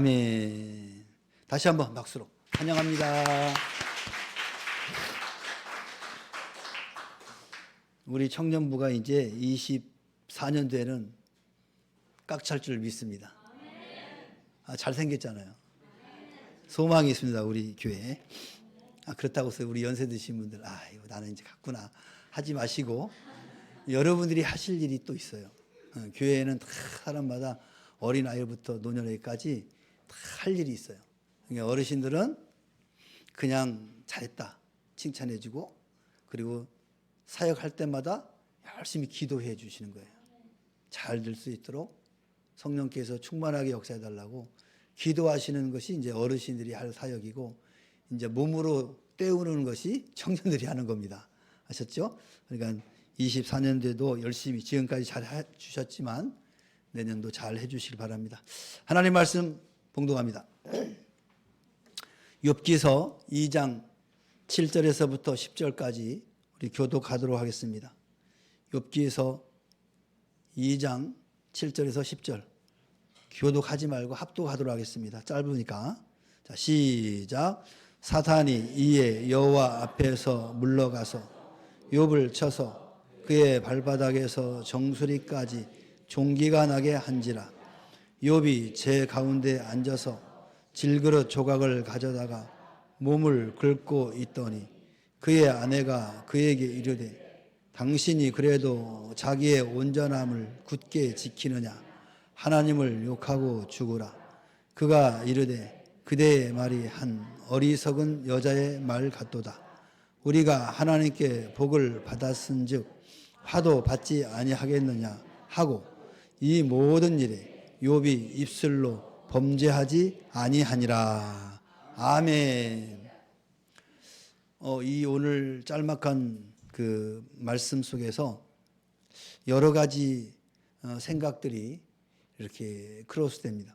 아멘. 다시 한번 박수로 환영합니다. 우리 청년부가 이제 24년도에는 꽉 찰 줄 믿습니다. 잘생겼잖아요. 소망이 있습니다. 우리 교회에. 그렇다고 해서 우리 연세 드신 분들 이거 나는 이제 갔구나 하지 마시고 여러분들이 하실 일이 또 있어요. 교회에는 다 사람마다 어린아이부터 노년에까지 다 할 일이 있어요. 그러니까 어르신들은 그냥 잘했다 칭찬해주고, 그리고 사역할 때마다 열심히 기도해 주시는 거예요. 잘 될 수 있도록 성령께서 충만하게 역사해 달라고 기도하시는 것이 이제 어르신들이 할 사역이고, 이제 몸으로 때우는 것이 청년들이 하는 겁니다. 아셨죠? 그러니까 24년도에도 열심히 지금까지 잘 해주셨지만 내년도 잘 해주시길 바랍니다. 하나님 말씀 봉독합니다. 욥기서 2장 7절에서부터 10절까지 우리 교독하도록 하겠습니다. 욥기서 2장 7절에서 10절 교독하지 말고 합독하도록 하겠습니다. 짧으니까. 자, 시작. 사탄이 이에 여호와 앞에서 물러가서 욥을 쳐서 그의 발바닥에서 정수리까지 종기가 나게 한지라. 욥이 제 가운데 앉아서 질그릇 조각을 가져다가 몸을 긁고 있더니 그의 아내가 그에게 이르되 당신이 그래도 자기의 온전함을 굳게 지키느냐. 하나님을 욕하고 죽으라. 그가 이르되 그대의 말이 한 어리석은 여자의 말 같도다. 우리가 하나님께 복을 받았은즉 화도 받지 아니하겠느냐 하고 이 모든 일에 욥이 입술로 범죄하지 아니하니라. 아멘. 이 오늘 짤막한 그 말씀 속에서 여러 가지 생각들이 이렇게 크로스됩니다.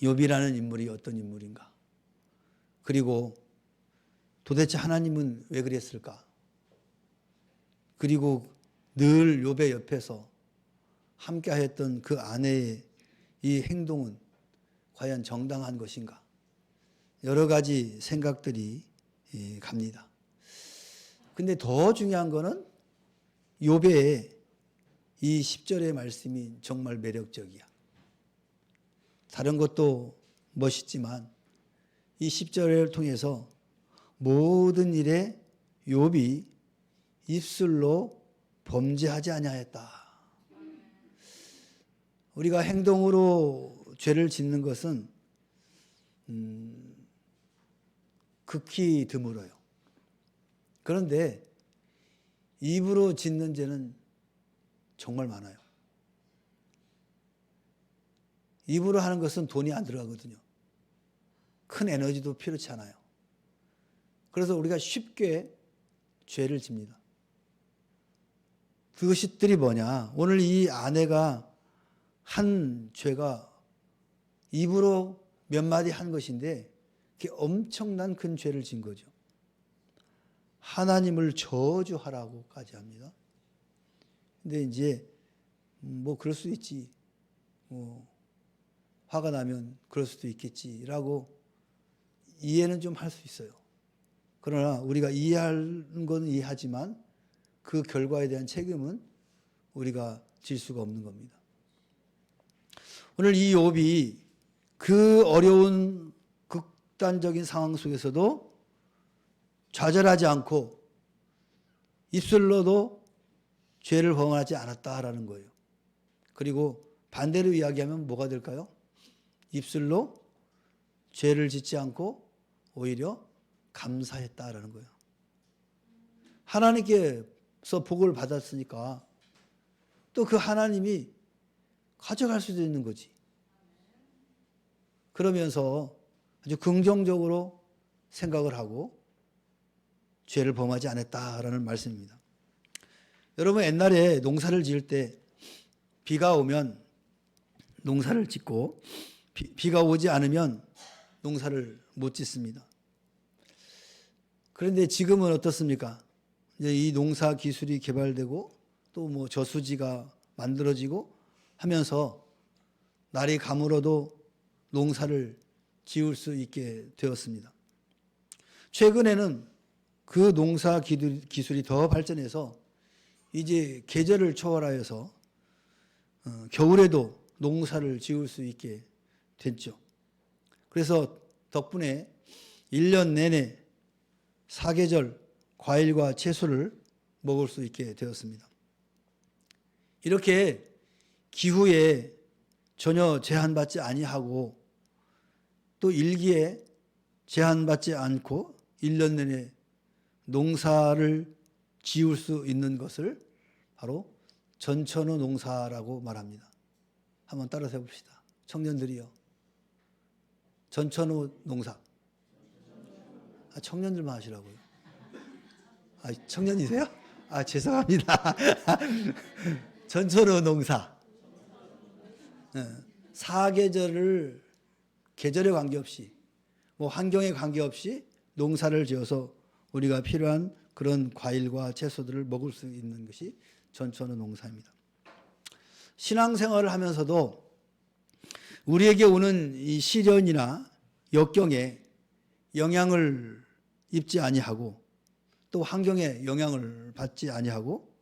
욥이라는 인물이 어떤 인물인가? 그리고 도대체 하나님은 왜 그랬을까? 그리고 늘 욥의 옆에서 함께하였던 그 아내의 이 행동은 과연 정당한 것인가? 여러 가지 생각들이 갑니다. 근데 더 중요한 거는 욥의 이 10절의 말씀이 정말 매력적이야. 다른 것도 멋있지만 이 10절을 통해서 모든 일에 욥이 입술로 범죄하지 아니하였다. 우리가 행동으로 죄를 짓는 것은 극히 드물어요. 그런데 입으로 짓는 죄는 정말 많아요. 입으로 하는 것은 돈이 안 들어가거든요. 큰 에너지도 필요치 않아요. 그래서 우리가 쉽게 죄를 집니다. 그것들이 뭐냐? 오늘 이 아내가 한 죄가 입으로 몇 마디 한 것인데 그게 엄청난 큰 죄를 진 거죠. 하나님을 저주하라고까지 합니다. 근데 이제 뭐 그럴 수 있지. 화가 나면 그럴 수도 있겠지라고 이해는 좀 할 수 있어요. 그러나 우리가 이해하는 건 이해하지만 그 결과에 대한 책임은 우리가 질 수가 없는 겁니다. 오늘 이 욥이 그 어려운 극단적인 상황 속에서도 좌절하지 않고 입술로도 죄를 범하지 않았다라는 거예요. 그리고 반대로 이야기하면 뭐가 될까요? 입술로 죄를 짓지 않고 오히려 감사했다라는 거예요. 하나님께서 복을 받았으니까 또 그 하나님이 가져갈 수도 있는 거지. 그러면서 아주 긍정적으로 생각을 하고 죄를 범하지 않았다라는 말씀입니다. 여러분 옛날에 농사를 지을 때 비가 오면 농사를 짓고 비가 오지 않으면 농사를 못 짓습니다. 그런데 지금은 어떻습니까? 이제 이 농사 기술이 개발되고 또 뭐 저수지가 만들어지고 하면서 날이 가물어도 농사를 지을 수 있게 되었습니다. 최근에는 그 농사 기술이 더 발전해서 이제 계절을 초월하여서 겨울에도 농사를 지을 수 있게 됐죠. 그래서 덕분에 1년 내내 사계절 과일과 채소를 먹을 수 있게 되었습니다. 이렇게 기후에 전혀 제한받지 아니하고 또 일기에 제한받지 않고 1년 내내 농사를 지을 수 있는 것을 바로 전천후 농사라고 말합니다. 한번 따라서 해봅시다. 청년들이요. 전천후 농사. 청년들만 하시라고요. 청년이세요? 죄송합니다. 전천후 농사. 사계절을 계절에 관계없이 환경에 관계없이 농사를 지어서 우리가 필요한 그런 과일과 채소들을 먹을 수 있는 것이 전천후 농사입니다. 신앙생활을 하면서도 우리에게 오는 이 시련이나 역경에 영향을 입지 아니하고 또 환경에 영향을 받지 아니하고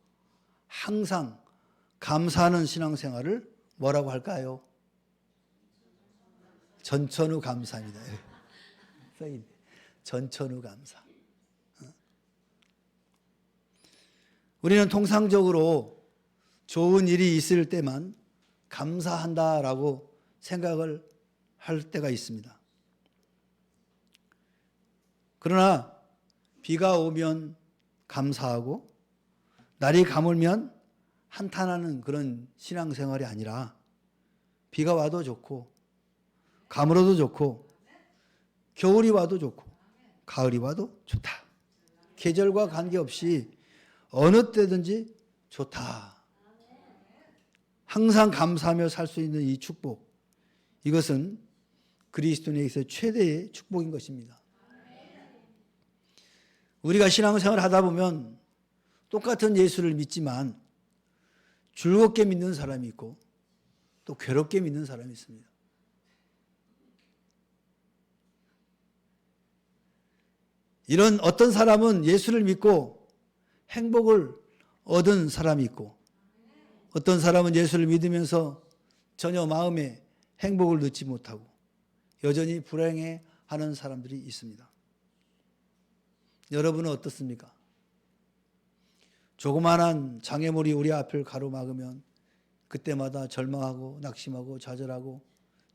항상 감사하는 신앙생활을 뭐라고 할까요? 전천후 감사입니다. 전천후 감사. 우리는 통상적으로 좋은 일이 있을 때만 감사한다라고 생각을 할 때가 있습니다. 그러나 비가 오면 감사하고 날이 가물면 한탄하는 그런 신앙생활이 아니라 비가 와도 좋고 가물어도 좋고 겨울이 와도 좋고 가을이 와도 좋다. 계절과 관계없이 어느 때든지 좋다. 항상 감사하며 살 수 있는 이 축복, 이것은 그리스도인에게서 최대의 축복인 것입니다. 우리가 신앙생활을 하다 보면 똑같은 예수를 믿지만 즐겁게 믿는 사람이 있고 또 괴롭게 믿는 사람이 있습니다. 이런 어떤 사람은 예수를 믿고 행복을 얻은 사람이 있고 어떤 사람은 예수를 믿으면서 전혀 마음에 행복을 넣지 못하고 여전히 불행해하는 사람들이 있습니다. 여러분은 어떻습니까? 조그마한 장애물이 우리 앞을 가로막으면 그때마다 절망하고 낙심하고 좌절하고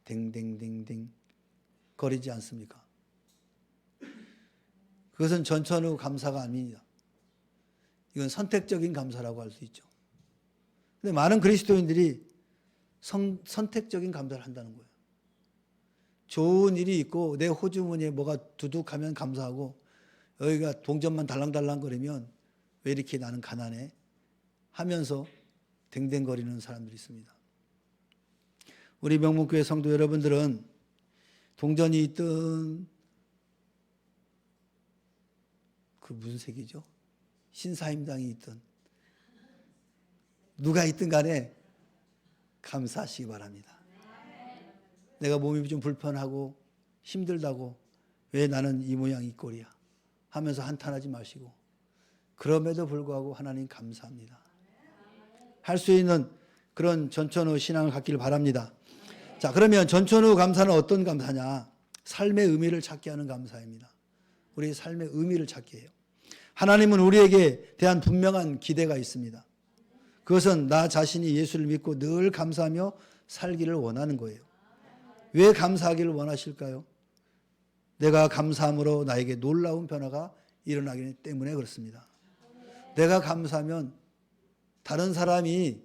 댕댕댕댕 거리지 않습니까? 그것은 전천후 감사가 아닙니다. 이건 선택적인 감사라고 할 수 있죠. 근데 많은 그리스도인들이 선택적인 감사를 한다는 거예요. 좋은 일이 있고 내 호주머니에 뭐가 두둑하면 감사하고 여기가 동전만 달랑달랑거리면 왜 이렇게 나는 가난해? 하면서 댕댕거리는 사람들이 있습니다. 우리 명문교회 성도 여러분들은 동전이 있든 그 무슨 색이죠? 신사임당이 있든 누가 있든 간에 감사하시기 바랍니다. 내가 몸이 좀 불편하고 힘들다고 왜 나는 이 모양 이 꼴이야 하면서 한탄하지 마시고 그럼에도 불구하고 하나님 감사합니다. 할 수 있는 그런 전천후 신앙을 갖기를 바랍니다. 자, 그러면 전천후 감사는 어떤 감사냐? 삶의 의미를 찾게 하는 감사입니다. 우리의 삶의 의미를 찾게 해요. 하나님은 우리에게 대한 분명한 기대가 있습니다. 그것은 나 자신이 예수를 믿고 늘 감사하며 살기를 원하는 거예요. 왜 감사하기를 원하실까요? 내가 감사함으로 나에게 놀라운 변화가 일어나기 때문에 그렇습니다. 내가 감사하면 다른 사람이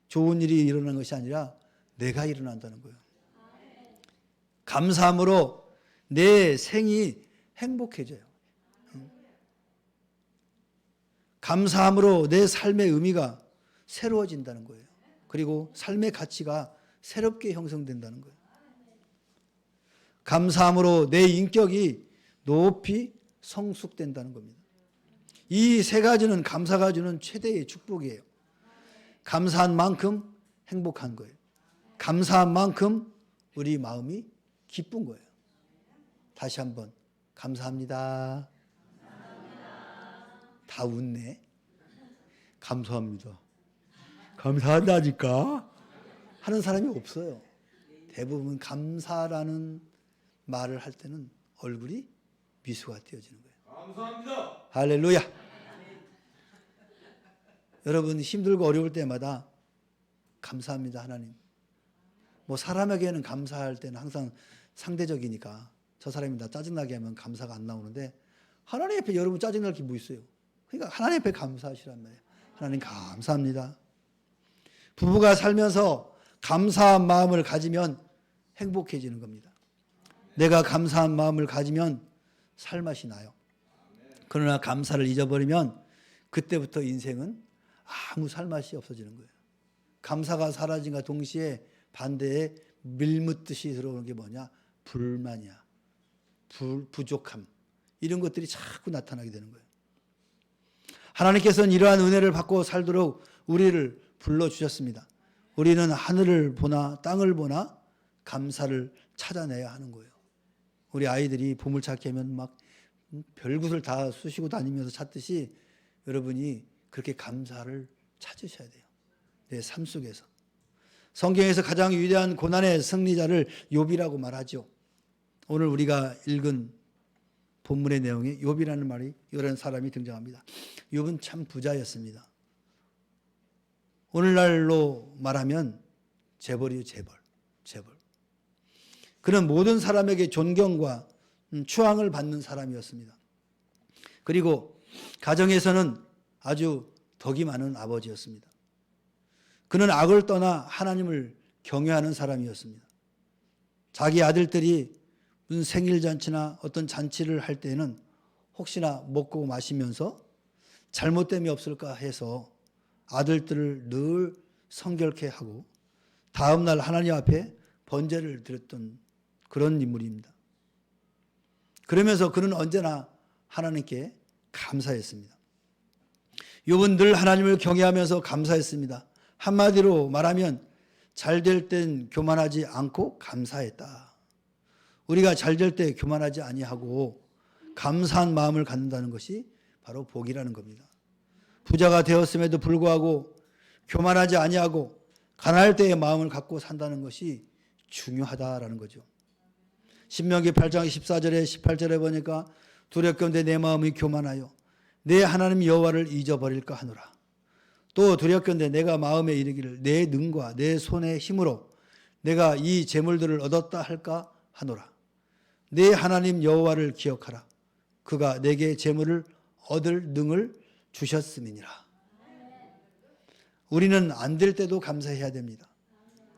좋은 일이 일어나는 것이 아니라 내가 일어난다는 거예요. 감사함으로 내 생이 행복해져요. 감사함으로 내 삶의 의미가 새로워진다는 거예요. 그리고 삶의 가치가 새롭게 형성된다는 거예요. 감사함으로 내 인격이 높이 성숙된다는 겁니다. 이 세 가지는 감사가 주는 최대의 축복이에요. 감사한 만큼 행복한 거예요. 감사한 만큼 우리 마음이 기쁜 거예요. 다시 한번 감사합니다. 다 웃네. 감사합니다. 감사한다니까 하는 사람이 없어요. 대부분 감사라는 말을 할 때는 얼굴이 미소가 띄어지는 거예요. 감사합니다. 할렐루야. 여러분 힘들고 어려울 때마다 감사합니다 하나님. 뭐 사람에게는 감사할 때는 항상 상대적이니까 저 사람이 나 짜증나게 하면 감사가 안 나오는데 하나님 앞에 여러분 짜증날 게 뭐 있어요? 그러니까 하나님 앞에 감사하시란 말이에요. 하나님 감사합니다. 부부가 살면서 감사한 마음을 가지면 행복해지는 겁니다. 내가 감사한 마음을 가지면 살맛이 나요. 그러나 감사를 잊어버리면 그때부터 인생은 아무 살맛이 없어지는 거예요. 감사가 사라진과 동시에 반대에 밀묻듯이 들어오는 게 뭐냐? 불만이야. 부족함. 이런 것들이 자꾸 나타나게 되는 거예요. 하나님께서는 이러한 은혜를 받고 살도록 우리를 불러주셨습니다. 우리는 하늘을 보나 땅을 보나 감사를 찾아내야 하는 거예요. 우리 아이들이 보물찾기 하면 막 별것을 다 쑤시고 다니면서 찾듯이 여러분이 그렇게 감사를 찾으셔야 돼요. 내 삶 속에서. 성경에서 가장 위대한 고난의 승리자를 욥이라고 말하죠. 오늘 우리가 읽은 본문의 내용에 욥이라는 말이 이런 사람이 등장합니다. 욥은 참 부자였습니다. 오늘날로 말하면 재벌이요, 재벌. 그는 모든 사람에게 존경과 추앙을 받는 사람이었습니다. 그리고 가정에서는 아주 덕이 많은 아버지였습니다. 그는 악을 떠나 하나님을 경외하는 사람이었습니다. 자기 아들들이 무슨 생일잔치나 어떤 잔치를 할 때는 혹시나 먹고 마시면서 잘못됨이 없을까 해서 아들들을 늘 성결케 하고 다음날 하나님 앞에 번제를 드렸던 그런 인물입니다. 그러면서 그는 언제나 하나님께 감사했습니다. 욥은 늘 하나님을 경외하면서 감사했습니다. 한마디로 말하면 잘될 땐 교만하지 않고 감사했다. 우리가 잘될 때 교만하지 아니하고 감사한 마음을 갖는다는 것이 바로 복이라는 겁니다. 부자가 되었음에도 불구하고 교만하지 아니하고 가난할 때의 마음을 갖고 산다는 것이 중요하다라는 거죠. 신명기 8장 14절에 18절에 보니까 두렵건대 내 마음이 교만하여 내 하나님 여호와를 잊어버릴까 하노라. 또 두렵건대 내가 마음에 이르기를 내 능과 내 손의 힘으로 내가 이 재물들을 얻었다 할까 하노라. 내 하나님 여호와를 기억하라. 그가 내게 재물을 얻을 능을 주셨음이니라. 우리는 안 될 때도 감사해야 됩니다.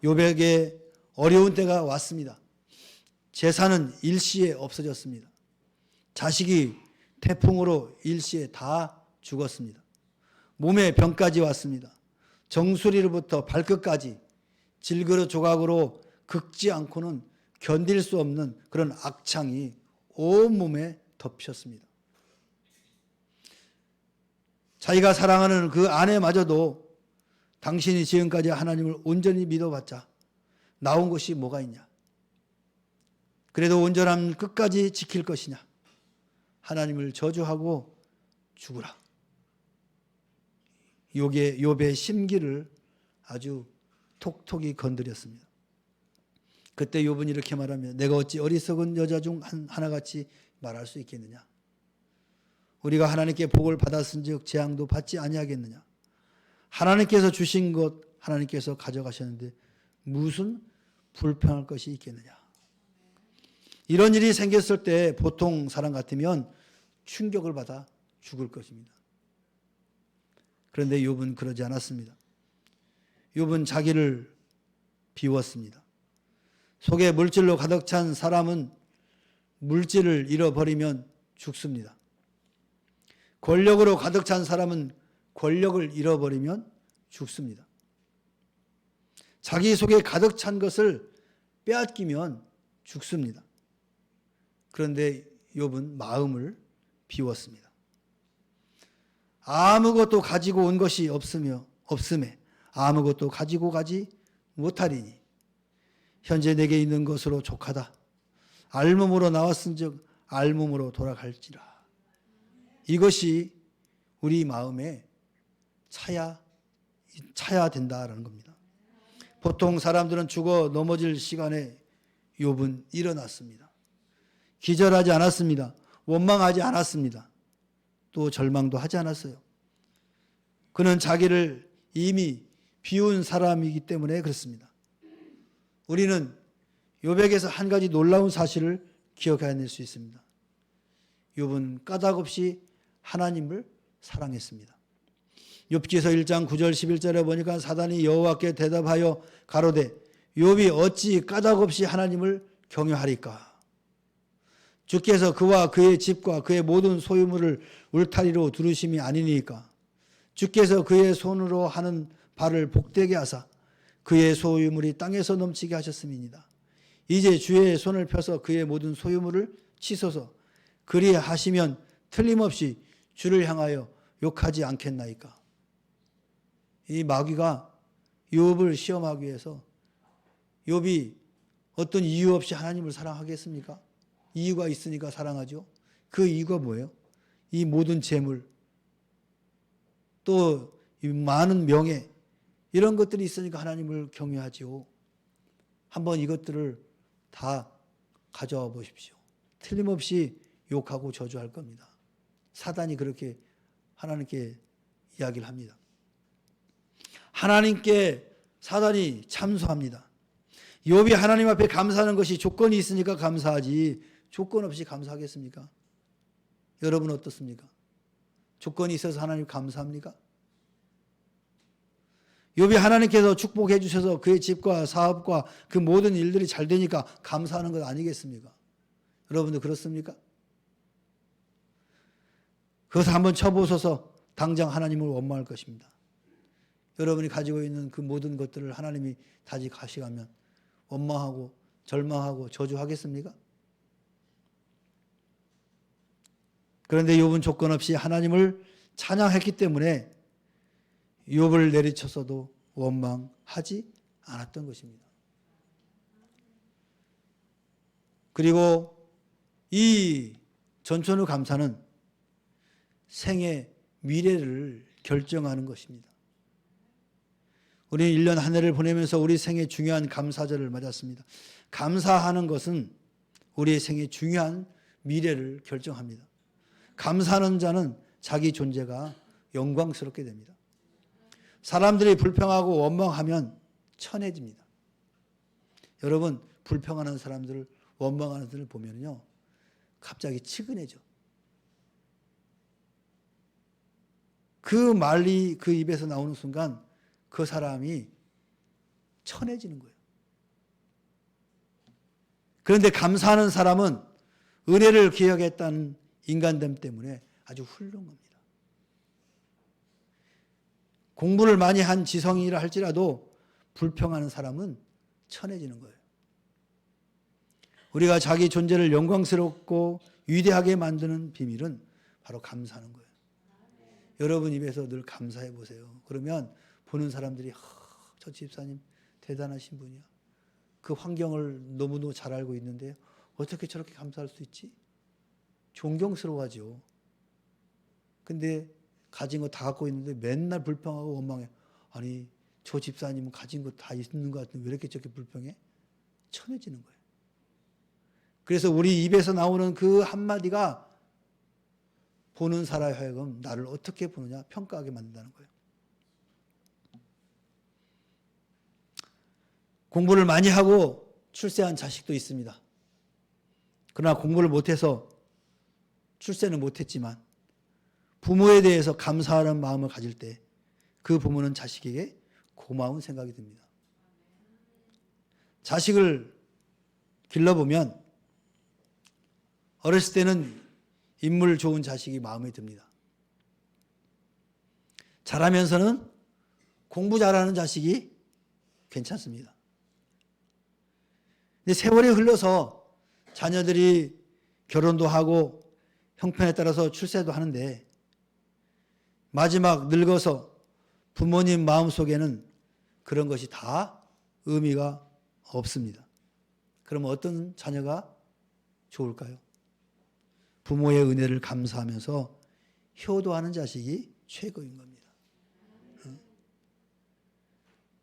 욥에게 어려운 때가 왔습니다. 재산은 일시에 없어졌습니다. 자식이 태풍으로 일시에 다 죽었습니다. 몸에 병까지 왔습니다. 정수리로부터 발끝까지 질그릇 조각으로 긁지 않고는 견딜 수 없는 그런 악창이 온몸에 덮였습니다. 자기가 사랑하는 그 아내마저도 당신이 지금까지 하나님을 온전히 믿어봤자 나온 것이 뭐가 있냐? 그래도 온전함 끝까지 지킬 것이냐? 하나님을 저주하고 죽으라. 욥의 심기를 아주 톡톡히 건드렸습니다. 그때 욥은 이렇게 말하며 내가 어찌 어리석은 여자 중 하나같이 말할 수 있겠느냐? 우리가 하나님께 복을 받았은즉 재앙도 받지 아니하겠느냐? 하나님께서 주신 것 하나님께서 가져가셨는데 무슨 불평할 것이 있겠느냐? 이런 일이 생겼을 때 보통 사람 같으면 충격을 받아 죽을 것입니다. 그런데 욥은 그러지 않았습니다. 욥은 자기를 비웠습니다. 속에 물질로 가득 찬 사람은 물질을 잃어버리면 죽습니다. 권력으로 가득 찬 사람은 권력을 잃어버리면 죽습니다. 자기 속에 가득 찬 것을 빼앗기면 죽습니다. 그런데 욥은 마음을 비웠습니다. 아무것도 가지고 온 것이 없음에 아무것도 가지고 가지 못하리니 현재 내게 있는 것으로 족하다. 알몸으로 나왔은즉 알몸으로 돌아갈지라. 이것이 우리 마음에 차야 된다라는 겁니다. 보통 사람들은 죽어 넘어질 시간에 욥은 일어났습니다. 기절하지 않았습니다. 원망하지 않았습니다. 또 절망도 하지 않았어요. 그는 자기를 이미 비운 사람이기 때문에 그렇습니다. 우리는 욥에게서 한 가지 놀라운 사실을 기억해낼 수 있습니다. 욥은 까닭없이 하나님을 사랑했습니다. 욥기서 1장 9절 11절에 보니까 사단이 여호와께 대답하여 가로되 욥이 어찌 까닭없이 하나님을 경외하리까? 주께서 그와 그의 집과 그의 모든 소유물을 울타리로 두르심이 아니니까? 주께서 그의 손으로 하는 발을 복되게 하사 그의 소유물이 땅에서 넘치게 하셨음이니이다. 이제 주의 손을 펴서 그의 모든 소유물을 치소서. 그리하시면 틀림없이 주를 향하여 욕하지 않겠나이까? 이 마귀가 욥을 시험하기 위해서 욥이 어떤 이유 없이 하나님을 사랑하겠습니까? 이유가 있으니까 사랑하죠. 그 이유가 뭐예요? 이 모든 재물, 또 이 많은 명예, 이런 것들이 있으니까 하나님을 경외하죠. 한번 이것들을 다 가져와 보십시오. 틀림없이 욕하고 저주할 겁니다. 사단이 그렇게 하나님께 이야기를 합니다. 하나님께 사단이 참소합니다. 욥이 하나님 앞에 감사하는 것이 조건이 있으니까 감사하지 조건 없이 감사하겠습니까? 여러분 어떻습니까? 조건이 있어서 하나님 감사합니까? 욥이 하나님께서 축복해 주셔서 그의 집과 사업과 그 모든 일들이 잘 되니까 감사하는 것 아니겠습니까? 여러분도 그렇습니까? 그것을 한번 쳐보셔서 당장 하나님을 원망할 것입니다. 여러분이 가지고 있는 그 모든 것들을 하나님이 다시 가시가면 원망하고 절망하고 저주하겠습니까? 그런데 욥은 조건 없이 하나님을 찬양했기 때문에 욥을 내리쳐서도 원망하지 않았던 것입니다. 그리고 이 전천후 감사는 생의 미래를 결정하는 것입니다. 우리는 1년 한 해를 보내면서 우리 생의 중요한 감사절을 맞았습니다. 감사하는 것은 우리의 생의 중요한 미래를 결정합니다. 감사하는 자는 자기 존재가 영광스럽게 됩니다. 사람들이 불평하고 원망하면 천해집니다. 여러분, 불평하는 사람들을, 원망하는 사람들을 보면요, 갑자기 치근해져. 그 말이 그 입에서 나오는 순간 그 사람이 천해지는 거예요. 그런데 감사하는 사람은 은혜를 기억했다는 인간됨 때문에 아주 훌륭합니다. 공부를 많이 한 지성이라 할지라도 불평하는 사람은 천해지는 거예요. 우리가 자기 존재를 영광스럽고 위대하게 만드는 비밀은 바로 감사하는 거예요. 여러분 입에서 늘 감사해 보세요. 그러면 보는 사람들이 저 집사님 대단하신 분이야. 그 환경을 너무너무 잘 알고 있는데 어떻게 저렇게 감사할 수 있지? 존경스러워하죠. 근데 가진 거 다 갖고 있는데 맨날 불평하고 원망해. 아니 저 집사님은 가진 거 다 있는 것 같은데 왜 이렇게 저렇게 불평해? 천해지는 거예요. 그래서 우리 입에서 나오는 그 한마디가 보는 사람의 하여금 나를 어떻게 보느냐 평가하게 만든다는 거예요. 공부를 많이 하고 출세한 자식도 있습니다. 그러나 공부를 못해서 출세는 못했지만 부모에 대해서 감사하는 마음을 가질 때 그 부모는 자식에게 고마운 생각이 듭니다. 자식을 길러보면 어렸을 때는 인물 좋은 자식이 마음에 듭니다. 자라면서는 공부 잘하는 자식이 괜찮습니다. 근데 세월이 흘러서 자녀들이 결혼도 하고 형편에 따라서 출세도 하는데 마지막 늙어서 부모님 마음속에는 그런 것이 다 의미가 없습니다. 그럼 어떤 자녀가 좋을까요? 부모의 은혜를 감사하면서 효도하는 자식이 최고인 겁니다.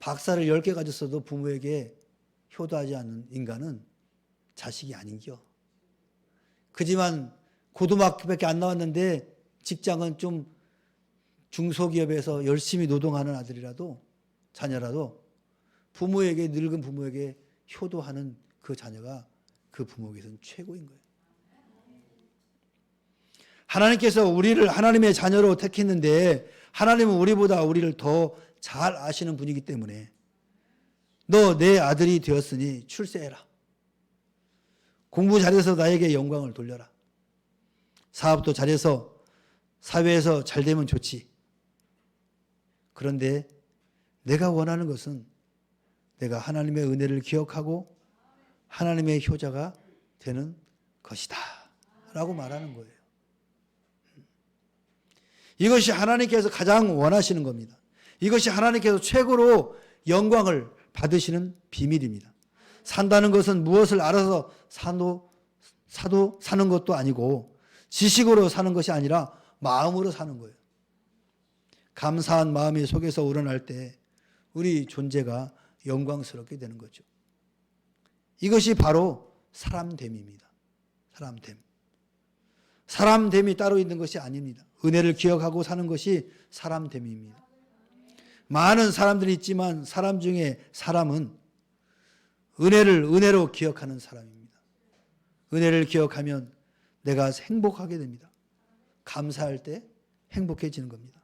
박사를 10개 가졌어도 부모에게 효도하지 않는 인간은 자식이 아닌겨. 그지만 고등학교밖에 안 나왔는데 직장은 좀 중소기업에서 열심히 노동하는 아들이라도 자녀라도 부모에게, 늙은 부모에게 효도하는 그 자녀가 그 부모에게서는 최고인 거예요. 하나님께서 우리를 하나님의 자녀로 택했는데 하나님은 우리보다 우리를 더 잘 아시는 분이기 때문에 너 내 아들이 되었으니 출세해라. 공부 잘해서 나에게 영광을 돌려라. 사업도 잘해서 사회에서 잘 되면 좋지. 그런데 내가 원하는 것은 내가 하나님의 은혜를 기억하고 하나님의 효자가 되는 것이다 라고 말하는 거예요. 이것이 하나님께서 가장 원하시는 겁니다. 이것이 하나님께서 최고로 영광을 받으시는 비밀입니다. 산다는 것은 무엇을 알아서 사는 것도 아니고 지식으로 사는 것이 아니라 마음으로 사는 거예요. 감사한 마음이 속에서 우러날 때 우리 존재가 영광스럽게 되는 거죠. 이것이 바로 사람됨입니다. 사람됨. 사람됨이 따로 있는 것이 아닙니다. 은혜를 기억하고 사는 것이 사람됨입니다. 많은 사람들이 있지만 사람 중에 사람은 은혜를 은혜로 기억하는 사람입니다. 은혜를 기억하면 내가 행복하게 됩니다. 감사할 때 행복해지는 겁니다.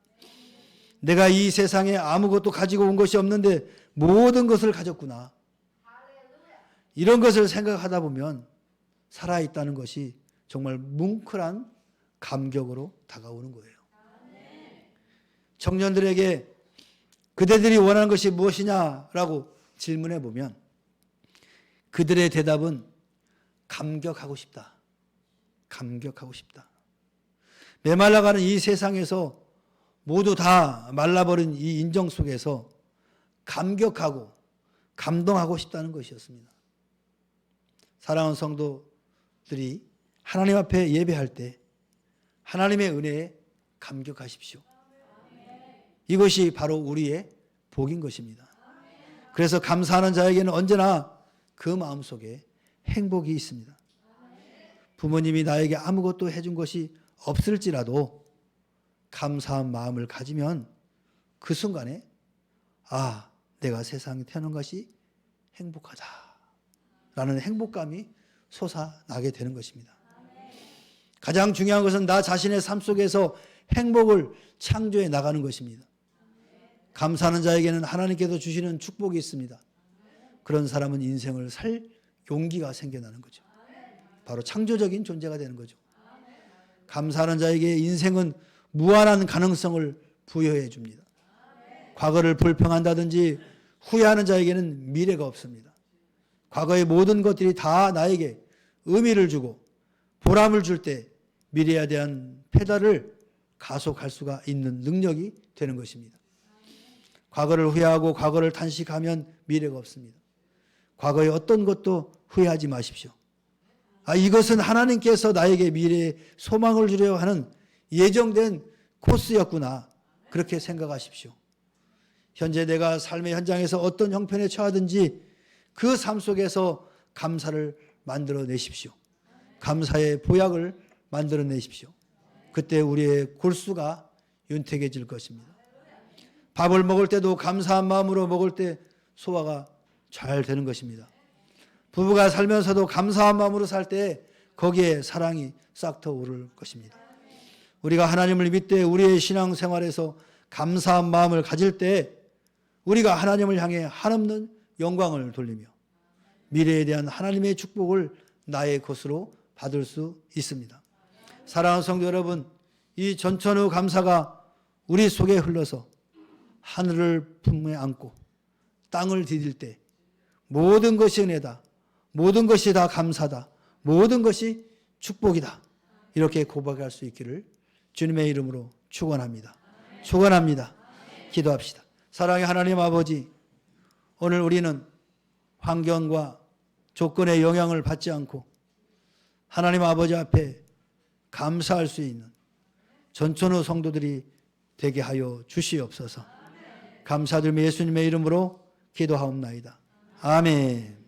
내가 이 세상에 아무것도 가지고 온 것이 없는데 모든 것을 가졌구나. 이런 것을 생각하다 보면 살아있다는 것이 정말 뭉클한 감격으로 다가오는 거예요. 청년들에게 그대들이 원하는 것이 무엇이냐라고 질문해 보면 그들의 대답은 감격하고 싶다. 감격하고 싶다. 메말라가는 이 세상에서 모두 다 말라버린 이 인정 속에서 감격하고 감동하고 싶다는 것이었습니다. 사랑하는 성도들이 하나님 앞에 예배할 때 하나님의 은혜에 감격하십시오. 이것이 바로 우리의 복인 것입니다. 그래서 감사하는 자에게는 언제나 그 마음속에 행복이 있습니다. 부모님이 나에게 아무것도 해준 것이 없을지라도 감사한 마음을 가지면 그 순간에 아, 내가 세상에 태어난 것이 행복하다 라는 행복감이 솟아나게 되는 것입니다. 가장 중요한 것은 나 자신의 삶 속에서 행복을 창조해 나가는 것입니다. 감사하는 자에게는 하나님께서 주시는 축복이 있습니다. 그런 사람은 인생을 살 용기가 생겨나는 거죠. 바로 창조적인 존재가 되는 거죠. 감사하는 자에게 인생은 무한한 가능성을 부여해 줍니다. 과거를 불평한다든지 후회하는 자에게는 미래가 없습니다. 과거의 모든 것들이 다 나에게 의미를 주고 보람을 줄 때 미래에 대한 페달을 가속할 수가 있는 능력이 되는 것입니다. 과거를 후회하고 과거를 탄식하면 미래가 없습니다. 과거의 어떤 것도 후회하지 마십시오. 이것은 하나님께서 나에게 미래에 소망을 주려 하는 예정된 코스였구나. 그렇게 생각하십시오. 현재 내가 삶의 현장에서 어떤 형편에 처하든지 그 삶 속에서 감사를 만들어내십시오. 감사의 보약을 만들어내십시오. 그때 우리의 골수가 윤택해질 것입니다. 밥을 먹을 때도 감사한 마음으로 먹을 때 소화가 잘 되는 것입니다. 부부가 살면서도 감사한 마음으로 살 때 거기에 사랑이 싹터 오를 것입니다. 우리가 하나님을 믿되 우리의 신앙생활에서 감사한 마음을 가질 때 우리가 하나님을 향해 한없는 영광을 돌리며 미래에 대한 하나님의 축복을 나의 것으로 받을 수 있습니다. 사랑하는 성도 여러분, 이 전천후 감사가 우리 속에 흘러서 하늘을 품에 안고 땅을 디딜 때 모든 것이 은혜다. 모든 것이 다 감사다. 모든 것이 축복이다. 이렇게 고백할 수 있기를 주님의 이름으로 축원합니다. 축원합니다. 기도합시다. 사랑의 하나님 아버지, 오늘 우리는 환경과 조건의 영향을 받지 않고 하나님 아버지 앞에 감사할 수 있는 전천후 성도들이 되게 하여 주시옵소서. 감사드리며 예수님의 이름으로 기도하옵나이다. 아멘.